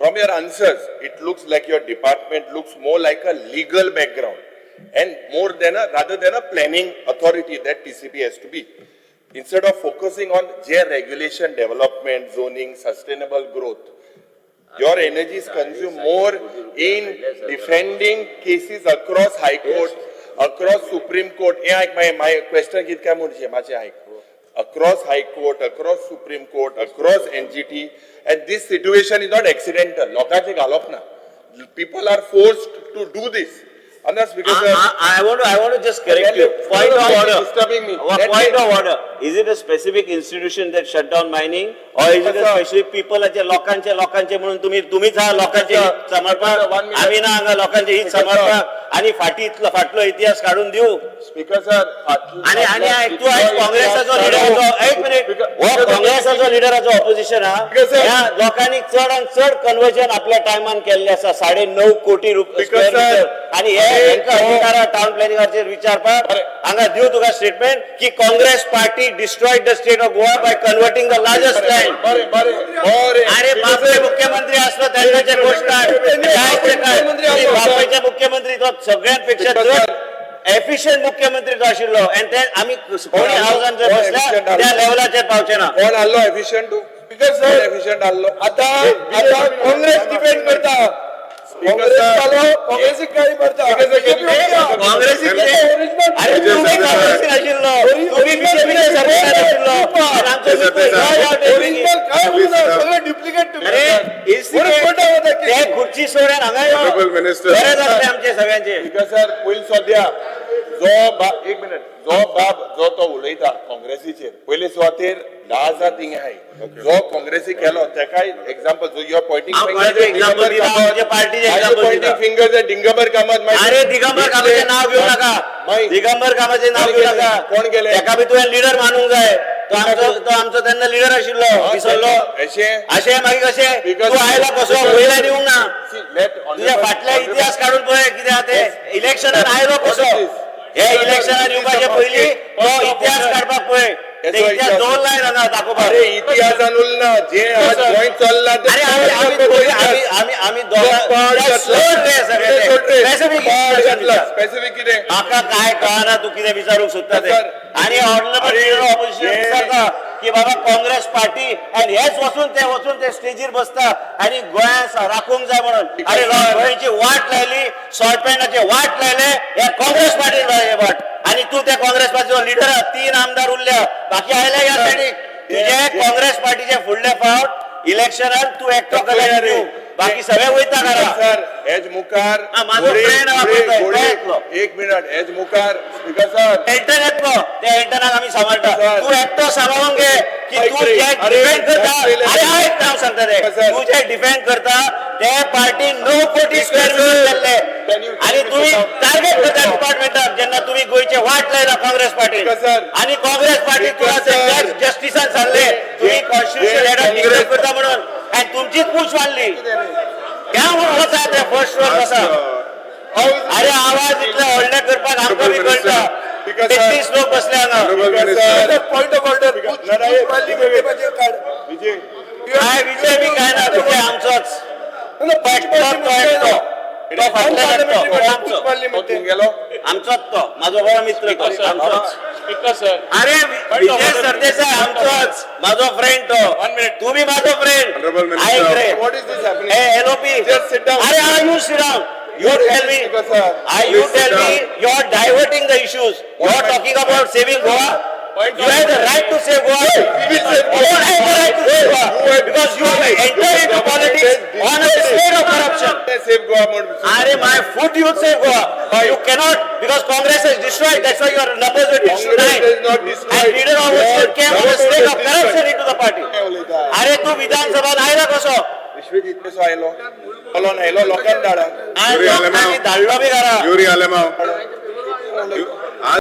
from your answers, it looks like your department looks more like a legal background and more than rather than a planning authority that TCP has to be. Instead of focusing on regulation, development, zoning, sustainable growth, your energy is consumed more in defending cases across High Court, across Supreme Court. My question is, across High Court, across Supreme Court, across NGT, and this situation is not accidental. People are forced to do this. And that's because I want to just correct you. Point of order. Disturbing me. Point of order. Is it a specific institution that shut down mining, or is it a specific people? लोकांचे म्हणून तुम्हीच हा लोकांचे समर्पक आम्ही ना हांगा लोकांचे हित समर्पक आणि फाटलो इतिहास काढून देऊ. स्पीकर सर आणि तू आज काँग्रेसचा लीडर एक मिनिट काँग्रेसचा लीडराचो ऑपोजिशन हा लोकांनी चढ आणि चढ कन्वर्जन आपल्या टायमान केल्ले आसा 9.5 कोटी रुपये आणि हे टाउन प्लॅनिंगाचेर विचारपाक हांगा दिव तुका स्टेटमेंट की Congress party destroyed the state of Goa by converting the largest land. अरे बापरे मुख्यमंत्री असलो त्यांचे गोष्ट बापरेचे मुख्यमंत्री तो सगळ्यांपेक्षा एफिशियंट मुख्यमंत्री तो आशिल्लो आणि ते आम्ही कोणी हाऊसान जर बसल्या त्या लेवलाचेर पावचे ना. कोण आलो एफिशियंट एफिशियंट आलो आता काँग्रेस डिपेंड करता काँग्रेस काही करता काँग्रेस अरे तुम्ही काँग्रेस आशिल्लो तुम्ही बीजेपी सरकार आशिल्लो सगळं डुप्लिकेट अरे ते खुर्ची सोडून हांगा गरज असते आमचे सगळ्यांचे. सर पयलीं सद्या एक मिनिट जो तो उलयता काँग्रेसीचेर पयले सुवातेर 10,000 थिंग आहाय जो काँग्रेसी केलो तेकाय एक्झाम्पल जो your pointing finger Digambar Kamat अरे दिगंबर कामाचे नाव घेऊ नका दिगंबर कामाचे नाव घेऊ नका कोण गेले एका बी तुवें लिडर मानूंक जाय तो आमचो तेन्ना लिडर आशिल्लो विसरलो अशें मागीर कशें तूं आयला कसो वयला दिवंक ना तुज्या फाटल्या इतिहास काडून पळय कितें आहा तें इलेक्शनान आयलो कसो हे इलेक्शनान येवपाचे पयलीं तो इतिहास काडपाक पळय ते इतिहास दोन लायन हांगा दाखोवपाक. अरे इतिहासान उरना जे आज गोंय चल्ला अरे आमी स्पेसिफिक कितें म्हाका काय कळना तू कितें विचारूंक सोदता ते आणि ऑपोजिशन विचारता की बाबा काँग्रेस पार्टी आणि हेच वचून ते स्टेजीर बसता आणि गोंयांत राखूंक जाय म्हणून अरे गोंयची वाट लायली शॉर्ट पॅन्टाचे वाट लायले हे काँग्रेस पार्टीन वाट आणि तू त्या काँग्रेस पार्टीचो लिडर 3 आमदार उरल्या बाकी आयले ह्या सायडीक तुझे काँग्रेस पार्टीचे फुडले फावट इलेक्शनात तू एकटो कलेक्ट दिव बाकी सगळे वयता करा सर हेज मुखार एक मिनिट हेज मुखार स्पीकर सर एल्टन येतलो त्या एल्टनाक आमी सांबाळटा तू एकटो सांबाळून घे की तू जे डिफेंड करता अरे एक नाव सांगता ते तू जे डिफेंड करता ते पार्टी 9 कोटी स्क्वेअर मीटर केल्ले आणि तुम्ही टार्गेट करता डिपार्टमेंटाक जेन्ना तुम्ही गोयचे वाट लायला काँग्रेस पार्टी आणि काँग्रेस पार्टी तुला जस्टिसान सांगले तुम्ही कॉन्स्टिट्यूशन हेडाक डिक्लेअर करता म्हणून आणि तुमचीच पूछ वाढली क्या म्हणून बसा ते फर्स्ट वर बसा अरे आवाज इतला व्हडले करपाक आमकां बी कळटा 33 लोक बसले हांगा पॉइंट ऑफ ऑर्डर काय विजय बी काय ना तुझे आमचोच आमचोच तो माझो बरो मित्र तो आमचोच अरे विजय सरदेसाय आमचोच माझो फ्रेंड तो तू बी माझो फ्रेंड ऐक रे हे एलओपी अरे I you sit down you tell me you are diverting the issues you are talking about saving Goa. You have the right to save Goa. You don't have the right to save Goa because you enter into politics on a state of corruption. Save Goa. Are my foot you save Goa. You cannot because Congress has destroyed. That's why your numbers were destroyed. Congress is not destroyed. And leader of opposition came on a state of corruption into the party. Are tu Vidhan Sabha आयला कसो? विश्वजित कसो आयलो? लोकांना धाडा. आणि धाडलो बी करा.